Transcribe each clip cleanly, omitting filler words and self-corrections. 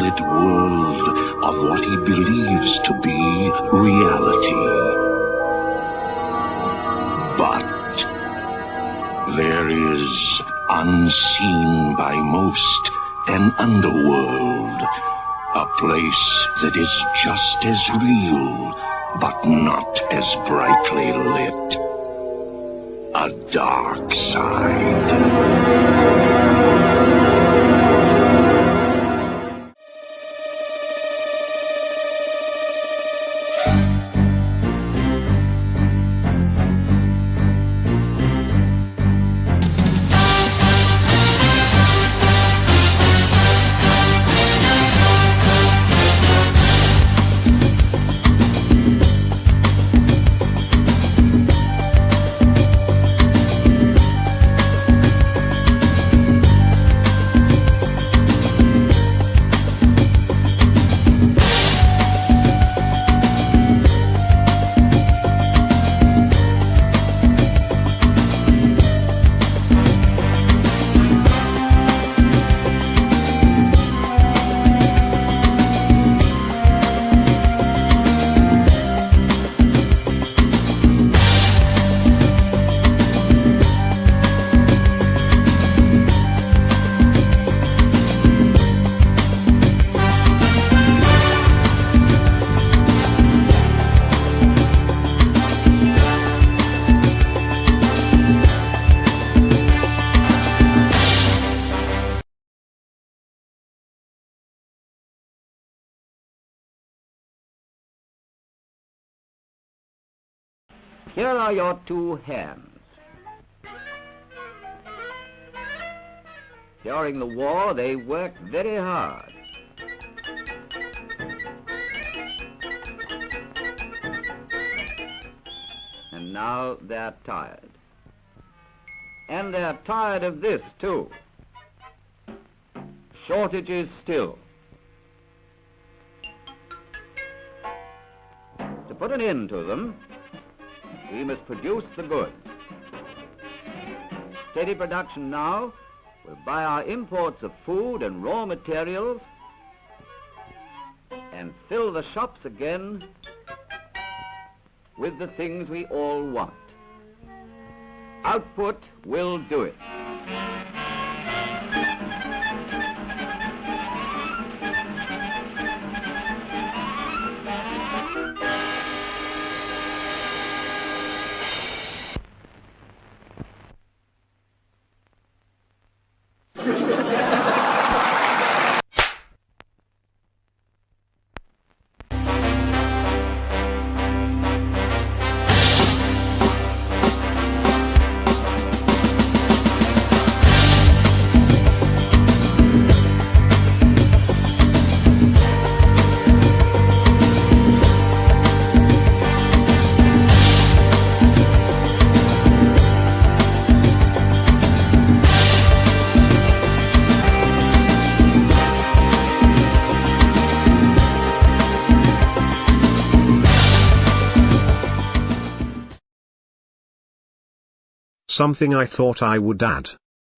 lit world of what he believes to be reality. But there is, unseen by most, an underworld, a place that is just as real, but not as brightly lit. A dark side. Here are your two hands. During the war, they worked very hard. And now they're tired. And they're tired of this, too. Shortages still. To put an end to them, we must produce the goods. Steady production now will buy our imports of food and raw materials and fill the shops again with the things we all want. Output will do it. Something I thought I would add.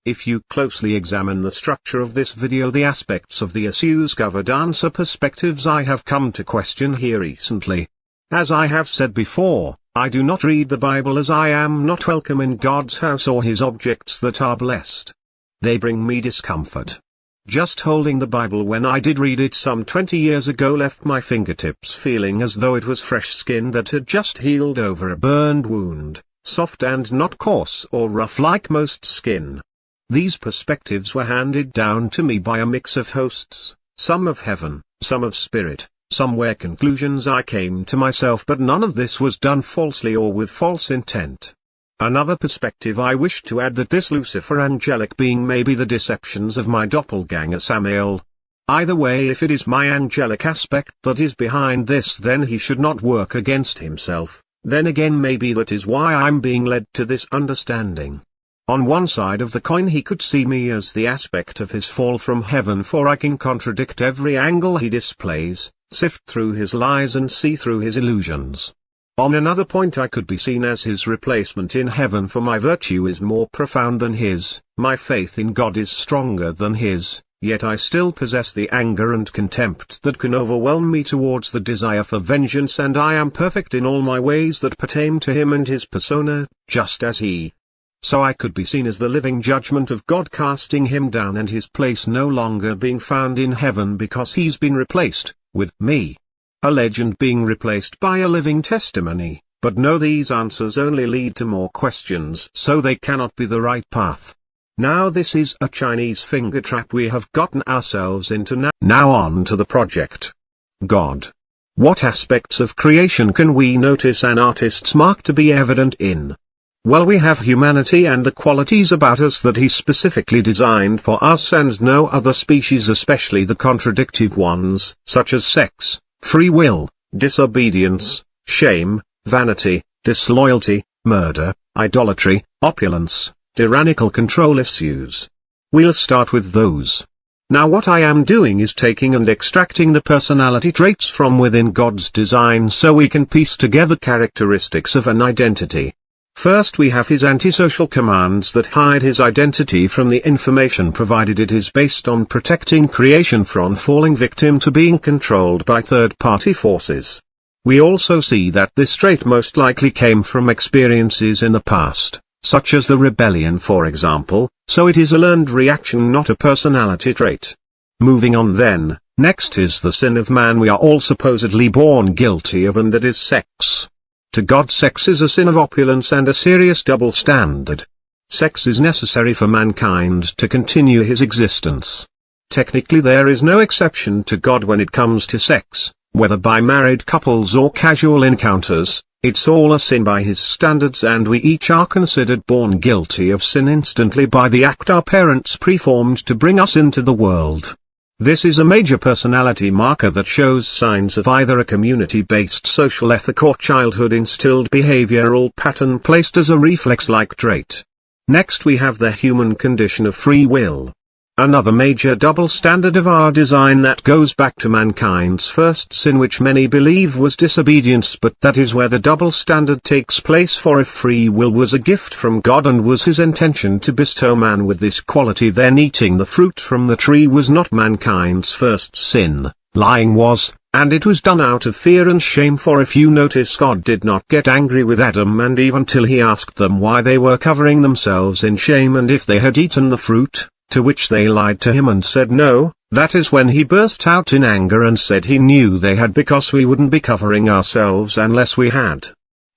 If you closely examine the structure of this video, the aspects of the issues covered answer perspectives I have come to question here recently. As I have said before, I do not read the Bible as I am not welcome in God's house or his objects that are blessed. They bring me discomfort. Just holding the Bible when I did read it some 20 years ago left my fingertips feeling as though it was fresh skin that had just healed over a burned wound, soft and not coarse or rough like most skin. These perspectives were handed down to me by a mix of hosts, some of heaven, some of spirit, some were conclusions I came to myself, but none of this was done falsely or with false intent. Another perspective I wish to add, that this Lucifer angelic being may be the deceptions of my doppelganger Samael. Either way, if it is my angelic aspect that is behind this, then he should not work against himself. Then again, maybe that is why I'm being led to this understanding. On one side of the coin he could see me as the aspect of his fall from heaven, for I can contradict every angle he displays, sift through his lies and see through his illusions. On another point I could be seen as his replacement in heaven, for my virtue is more profound than his, my faith in God is stronger than his, Yet I still possess the anger and contempt that can overwhelm me towards the desire for vengeance, and I am perfect in all my ways that pertain to him and his persona, just as he. So I could be seen as the living judgment of God, casting him down and his place no longer being found in heaven because he's been replaced, with me. A legend being replaced by a living testimony, but no, these answers only lead to more questions, so they cannot be the right path. Now this is a Chinese finger trap we have gotten ourselves into. Now on to the project. God. What aspects of creation can we notice an artist's mark to be evident in? Well, we have humanity and the qualities about us that he specifically designed for us and no other species, especially the contradictive ones, such as sex, free will, disobedience, shame, vanity, disloyalty, murder, idolatry, opulence, tyrannical control issues. We'll start with those. Now what I am doing is taking and extracting the personality traits from within God's design so we can piece together characteristics of an identity. First we have his antisocial commands that hide his identity from the information provided. It is based on protecting creation from falling victim to being controlled by third-party forces. We also see that this trait most likely came from experiences in the past, such as the rebellion for example, so it is a learned reaction, not a personality trait. Moving on then, next is the sin of man we are all supposedly born guilty of, and that is sex. To God, sex is a sin of opulence and a serious double standard. Sex is necessary for mankind to continue his existence. Technically there is no exception to God when it comes to sex, whether by married couples or casual encounters. It's all a sin by his standards, and we each are considered born guilty of sin instantly by the act our parents performed to bring us into the world. This is a major personality marker that shows signs of either a community-based social ethic or childhood-instilled behavioral pattern placed as a reflex-like trait. Next we have the human condition of free will. Another major double standard of our design that goes back to mankind's first sin, which many believe was disobedience, but that is where the double standard takes place, for if free will was a gift from God and was his intention to bestow man with this quality, then eating the fruit from the tree was not mankind's first sin, lying was, and it was done out of fear and shame. For if you notice, God did not get angry with Adam and Eve until he asked them why they were covering themselves in shame and if they had eaten the fruit, to which they lied to him and said no. That is when he burst out in anger and said he knew they had, because we wouldn't be covering ourselves unless we had.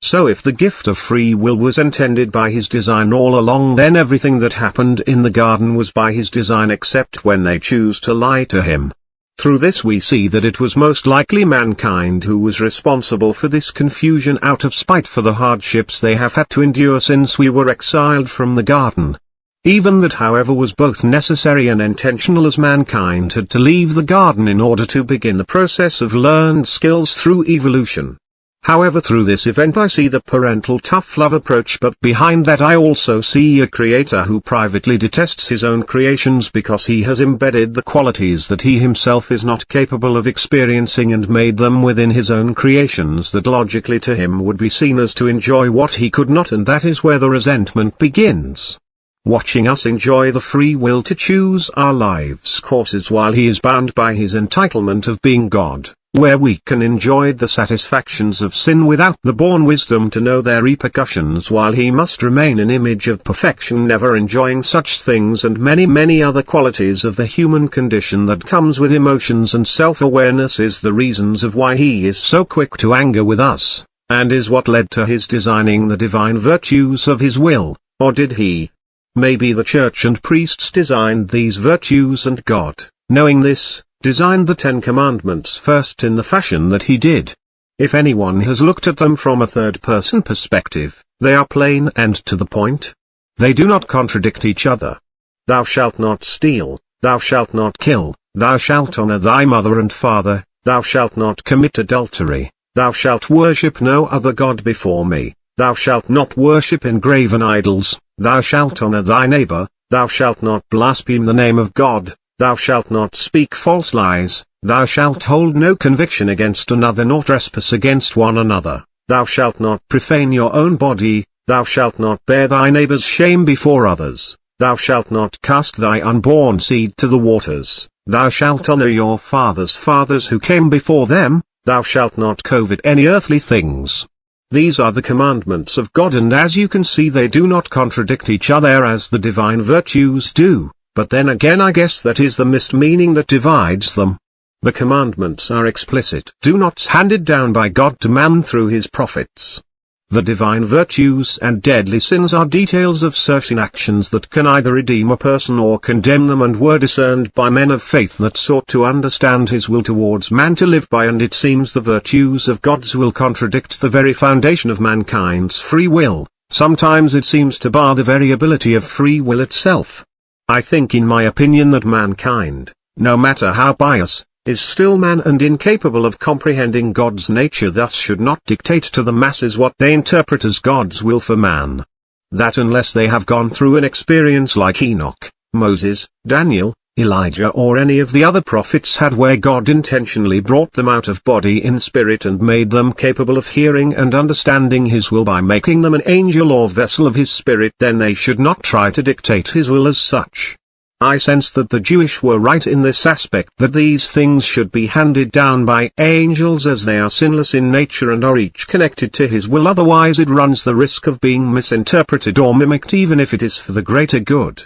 So if the gift of free will was intended by his design all along, then everything that happened in the garden was by his design except when they choose to lie to him. Through this we see that it was most likely mankind who was responsible for this confusion out of spite for the hardships they have had to endure since we were exiled from the garden. Even that, however, was both necessary and intentional, as mankind had to leave the garden in order to begin the process of learned skills through evolution. However, through this event I see the parental tough love approach, but behind that I also see a creator who privately detests his own creations because he has embedded the qualities that he himself is not capable of experiencing and made them within his own creations that logically to him would be seen as to enjoy what he could not, and that is where the resentment begins. Watching us enjoy the free will to choose our lives' courses while he is bound by his entitlement of being God, where we can enjoy the satisfactions of sin without the born wisdom to know their repercussions, while he must remain an image of perfection, never enjoying such things, and many other qualities of the human condition that comes with emotions and self-awareness is the reasons of why he is so quick to anger with us, and is what led to his designing the divine virtues of his will. Or did he? Maybe the church and priests designed these virtues, and God, knowing this, designed the 10 Commandments first in the fashion that he did. If anyone has looked at them from a third-person perspective, they are plain and to the point. They do not contradict each other. Thou shalt not steal, thou shalt not kill, thou shalt honor thy mother and father, thou shalt not commit adultery, thou shalt worship no other god before me, thou shalt not worship engraven idols, thou shalt honor thy neighbor, thou shalt not blaspheme the name of God, thou shalt not speak false lies, thou shalt hold no conviction against another nor trespass against one another, thou shalt not profane your own body, thou shalt not bear thy neighbor's shame before others, Thou shalt not cast thy unborn seed to the waters, thou shalt honor your fathers' fathers who came before them, thou shalt not covet any earthly things. These are the commandments of God, and as you can see they do not contradict each other as the divine virtues do, but then again I guess that is the missed meaning that divides them. The commandments are explicit, do nots handed down by God to man through his prophets. The divine virtues and deadly sins are details of certain actions that can either redeem a person or condemn them, and were discerned by men of faith that sought to understand his will towards man to live by, and it seems the virtues of God's will contradict the very foundation of mankind's free will. Sometimes it seems to bar the very ability of free will itself. I think in my opinion that mankind, no matter how pious, is still man and incapable of comprehending God's nature, thus should not dictate to the masses what they interpret as God's will for man. That unless they have gone through an experience like Enoch, Moses, Daniel, Elijah or any of the other prophets had, where God intentionally brought them out of body in spirit and made them capable of hearing and understanding his will by making them an angel or vessel of his spirit, then they should not try to dictate his will as such. I sense that the Jewish were right in this aspect, that these things should be handed down by angels as they are sinless in nature and are each connected to his will, otherwise it runs the risk of being misinterpreted or mimicked even if it is for the greater good.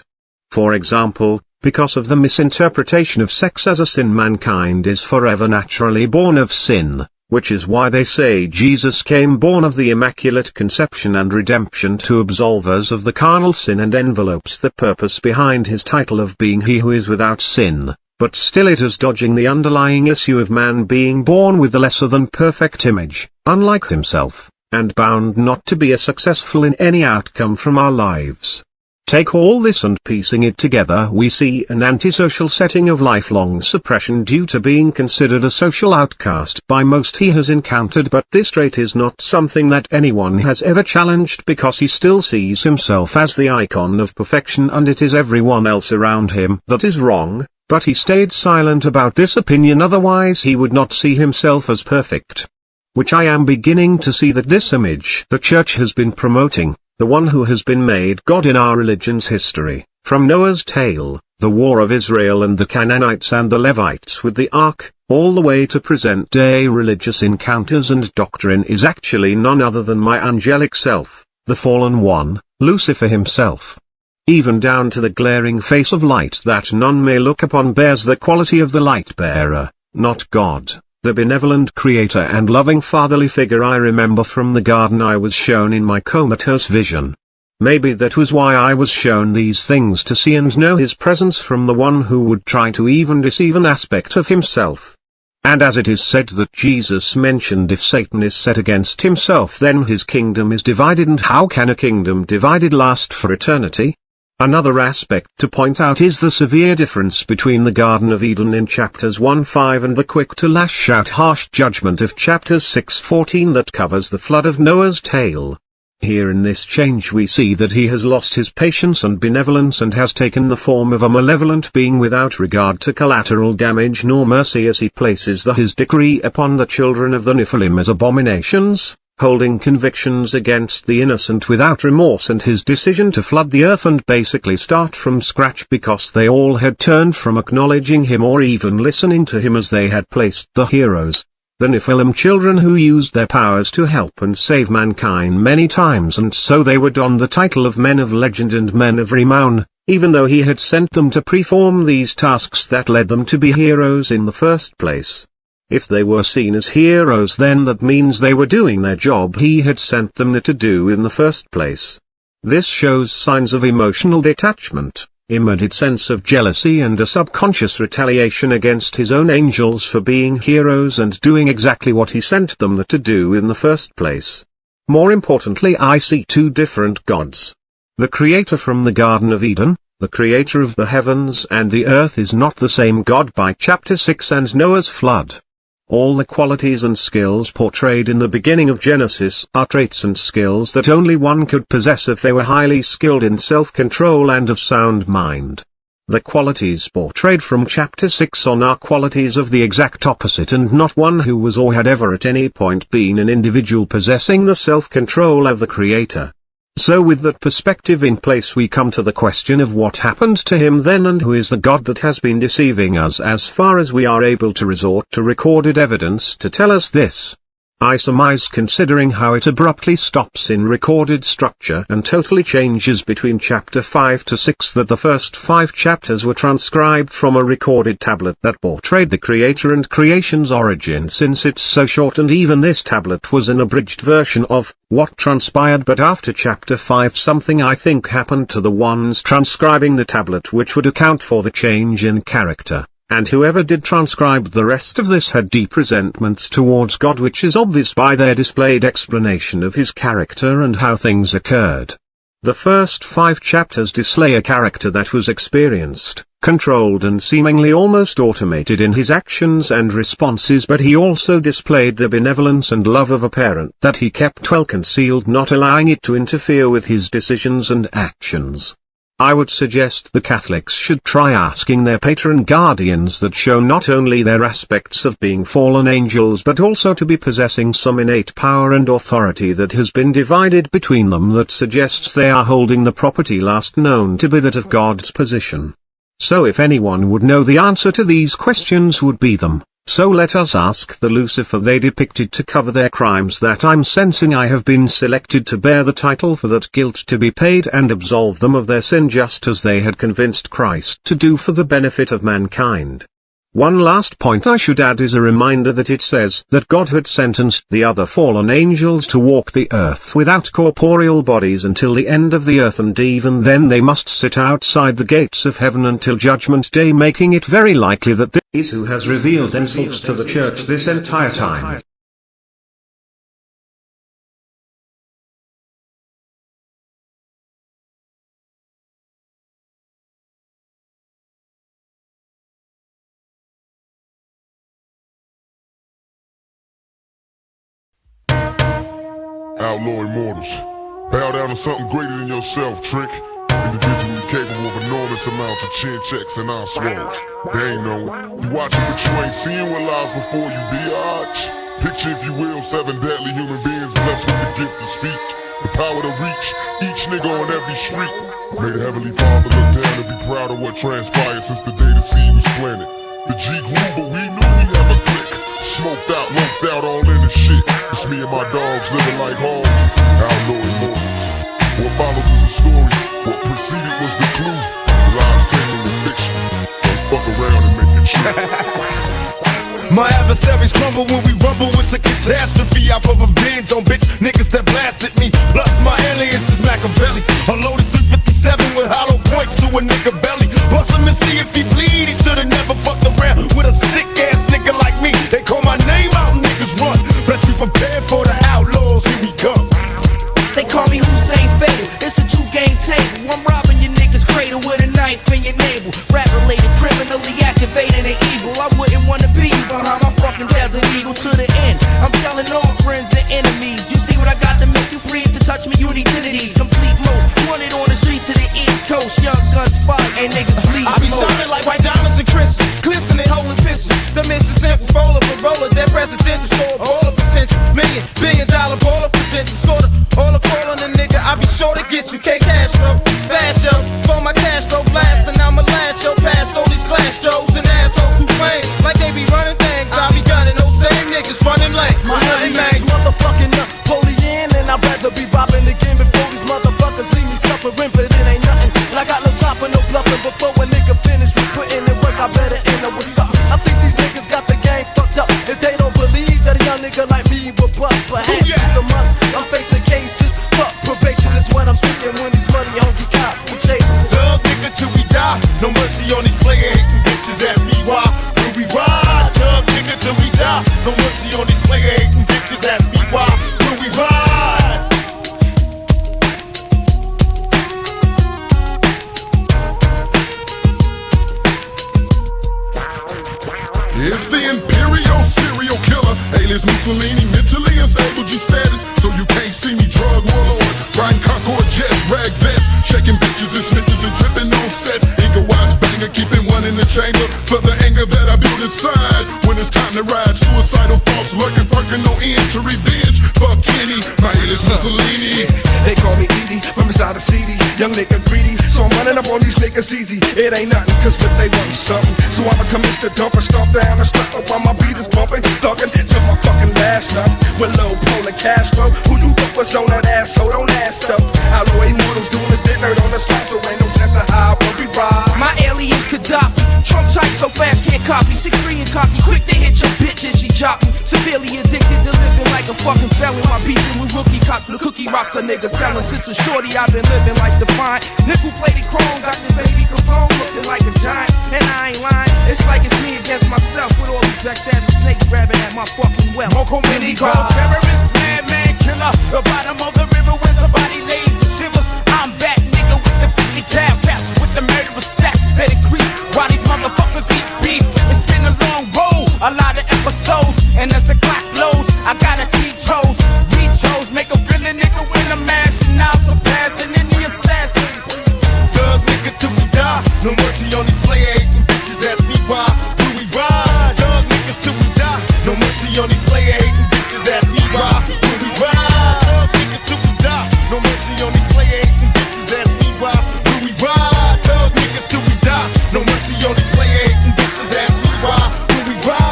For example, because of the misinterpretation of sex as a sin, mankind is forever naturally born of sin, which is why they say Jesus came born of the Immaculate Conception and redemption to absolve us of the carnal sin, and envelopes the purpose behind his title of being he who is without sin, but still it is dodging the underlying issue of man being born with the lesser than perfect image, unlike himself, and bound not to be as successful in any outcome from our lives. Take all this and piecing it together, we see an antisocial setting of lifelong suppression due to being considered a social outcast by most he has encountered, but this trait is not something that anyone has ever challenged, because he still sees himself as the icon of perfection and it is everyone else around him that is wrong, but he stayed silent about this opinion, otherwise he would not see himself as perfect. Which I am beginning to see that this image the church has been promoting, the one who has been made God in our religion's history, from Noah's tale, the war of Israel and the Canaanites and the Levites with the ark, all the way to present-day religious encounters and doctrine, is actually none other than my angelic self, the fallen one, Lucifer himself. Even down to the glaring face of light that none may look upon bears the quality of the light-bearer, not God, the benevolent creator and loving fatherly figure I remember from the garden I was shown in my comatose vision. Maybe that was why I was shown these things, to see and know his presence from the one who would try to even deceive an aspect of himself. And as it is said that Jesus mentioned, if Satan is set against himself then his kingdom is divided, and how can a kingdom divided last for eternity? Another aspect to point out is the severe difference between the Garden of Eden in chapters 1-5 and the quick to lash out harsh judgment of chapters 6-14 that covers the flood of Noah's tale. Here in this change we see that he has lost his patience and benevolence and has taken the form of a malevolent being without regard to collateral damage nor mercy, as he places his decree upon the children of the Nephilim as abominations, holding convictions against the innocent without remorse, and his decision to flood the earth and basically start from scratch because they all had turned from acknowledging him or even listening to him, as they had placed the heroes, the Nephilim children, who used their powers to help and save mankind many times, and so they were donned the title of men of legend and men of renown, even though he had sent them to perform these tasks that led them to be heroes in the first place. If they were seen as heroes, then that means they were doing their job he had sent them to do in the first place. This shows signs of emotional detachment, immediate sense of jealousy and a subconscious retaliation against his own angels for being heroes and doing exactly what he sent them to do in the first place. More importantly, I see two different gods. The creator from the Garden of Eden, the creator of the heavens and the earth, is not the same God by chapter 6 and Noah's flood. All the qualities and skills portrayed in the beginning of Genesis are traits and skills that only one could possess if they were highly skilled in self-control and of sound mind. The qualities portrayed from chapter 6 on are qualities of the exact opposite, and not one who was or had ever at any point been an individual possessing the self-control of the Creator. So with that perspective in place, we come to the question of what happened to him then, and who is the God that has been deceiving us as far as we are able to resort to recorded evidence to tell us this. I surmise, considering how it abruptly stops in recorded structure and totally changes between chapter 5 to 6, that the first 5 chapters were transcribed from a recorded tablet that portrayed the Creator and creation's origin, since it's so short, and even this tablet was an abridged version of what transpired. But after chapter 5 something I think happened to the ones transcribing the tablet which would account for the change in character. And whoever did transcribe the rest of this had deep resentments towards God, which is obvious by their displayed explanation of his character and how things occurred. The first 5 chapters display a character that was experienced, controlled and seemingly almost automated in his actions and responses, but he also displayed the benevolence and love of a parent that he kept well concealed, not allowing it to interfere with his decisions and actions. I would suggest the Catholics should try asking their patron guardians that show not only their aspects of being fallen angels but also to be possessing some innate power and authority that has been divided between them, that suggests they are holding the property last known to be that of God's position. So if anyone would know the answer to these questions, would be them. So let us ask the Lucifer they depicted to cover their crimes, that I'm sensing I have been selected to bear the title for that guilt to be paid and absolve them of their sin, just as they had convinced Christ to do for the benefit of mankind. One last point I should add is a reminder that it says that God had sentenced the other fallen angels to walk the earth without corporeal bodies until the end of the earth, and even then they must sit outside the gates of heaven until Judgment Day, making it very likely that this is who has revealed themselves to the church this entire time. Outlaw immortals. Bow down to something greater than yourself, trick. Individually capable of enormous amounts of chin checks and eye swallows. They ain't knowing. You watching but you ain't seeing what lies before you, biatch. Picture, if you will, 7 deadly human beings blessed with the gift of speech, the power to reach each nigga on every street. May the Heavenly Father look down and be proud of what transpired since the day the seed was planted. The G grew, but we knew we have a click. Smoked out, lumped out, all in the shit. It's me and my dogs living like hogs. Outlaw immortals. What followed is the story. What preceded was the clue. Lives taken with fiction. Don't fuck around and make it true. My adversaries crumble when we rumble. It's a catastrophe. Out for revenge on bitch niggas that blasted me. Plus my alias is Machiavelli. A loaded 357 with hollow points to a nigga belly. Bust him and see if he bleed. He should've never fucked around with a sick ass nigga like me. They call my name out, niggas run. Let's be prepared for the outlaws. Here we come. They call me Hussein Fatal. It's a 2-game table. I'm robbing your niggas' cradle with a knife in your navel. Rap-related, criminally activated and evil. I wouldn't wanna be behind my fucking Desert Eagle to the end. I'm telling all friends and enemies. You see what I got to make you freeze? To touch me, you need titties. Complete most. Wanted on the streets of the East Coast. Young guns fight and niggas bleed. I be shining like white diamonds and crystals. Glistening, holding pistols. The mission simple, roller for roller. That presidential store, all of potential. $1 billion ball of potential. Sorta, all a call on the nigga. I be sure to get you. K Castro, fast show. For my Castro blast. And I'ma last yo past all these class Joes and assholes who claim like they be running things. I be gunning those same niggas running late. My name is motherfucking Napoleon, and I'd rather be robbing again before these motherfuckers see me suffering, but it ain't nothing. And I got no time for no bluffing. Before a nigga finish with putting in work, I better end up with something. I think these niggas got the game fucked up. If they don't believe that a young nigga like me will bust, perhaps it's a must. I'm facing cases, fuck probation is what I'm speaking when these money hungry cops will chase. Thug nigga till we die. No mercy on these player hating bitches. Ask me why. When we ride, thug nigga till we die. No mercy on these player hating bitches. Ask me why. When we ride. It's the Imperial serial killer, alias Mussolini, mentally unstable G status, so you can't see me. Drug warlord, riding Concord jets, rag vests, shaking bitches and snitches and dripping on sets. Eager wise banger, keeping one in the chamber for the anger that I build inside. When it's time to ride, suicidal thoughts lurking, working no end to revenge. Fuck any, my alias Mussolini. They call me Edie, Young nigga greedy, so I'm running up on these niggas easy. It ain't nothing, cause what they want is something. So I'ma commence to dump and stomp down and stuck up while my beat is bumping. Thuggin' till my fucking last up. With Lil Pole and Castro, who you think was on that asshole? Don't ask up. Alloy Immortals doing this dick nerd on the spot, so ain't no chance to hide when we ride. My alien's Gaddafi, Trump tight so fast can't copy. 6'3" and cocky, quick to hit your bitch and she drop me. Severely addicted to living like a fucking felon. My beefing with rookie cops, the cookie rocks a nigga selling. Since a shorty I've been living like Defiant. Nickel plated chrome, got this baby Capone looking like a giant. And I ain't lying, it's like it's me against myself. With all these backstabbing snakes grabbing at my fucking wealth. Moco Mini Gold, terrorist, madman, killer. The bottom of the river where somebody lays and shivers. I'm back, nigga, with the 50 cal caps, with the murderous stack. Let it creep while these motherfuckers eat beef. It's been a long road, a lot of episodes. And as the clock blows, I gotta teach hoes, reach hoes, make a feeling nigga when I'm mashing out, surpassing any assassin. Thug nigga till we die. No mercy on these player hating bitches. Ask me why. Do we ride? Thug niggas till we die. No mercy on these player hating bitches. Ask me why. Do we ride? Thug niggas till we die. No mercy on these player hating bitches. Ask me why. Do we ride? Thug niggas till we die. No mercy on these player hating bitches. Ask me why. Do we ride?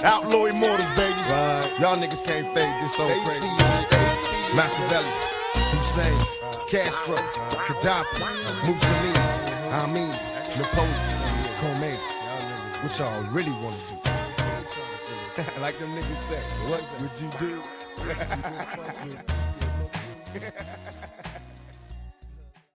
Outlaw Immortals, baby. Y'all niggas can't fake this so crazy. Machiavelli, Hussein, Castro, Gaddafi, Mussolini, I mean, Napoleon, Khomeini. What y'all really wanna do? Like them niggas say, what would you do?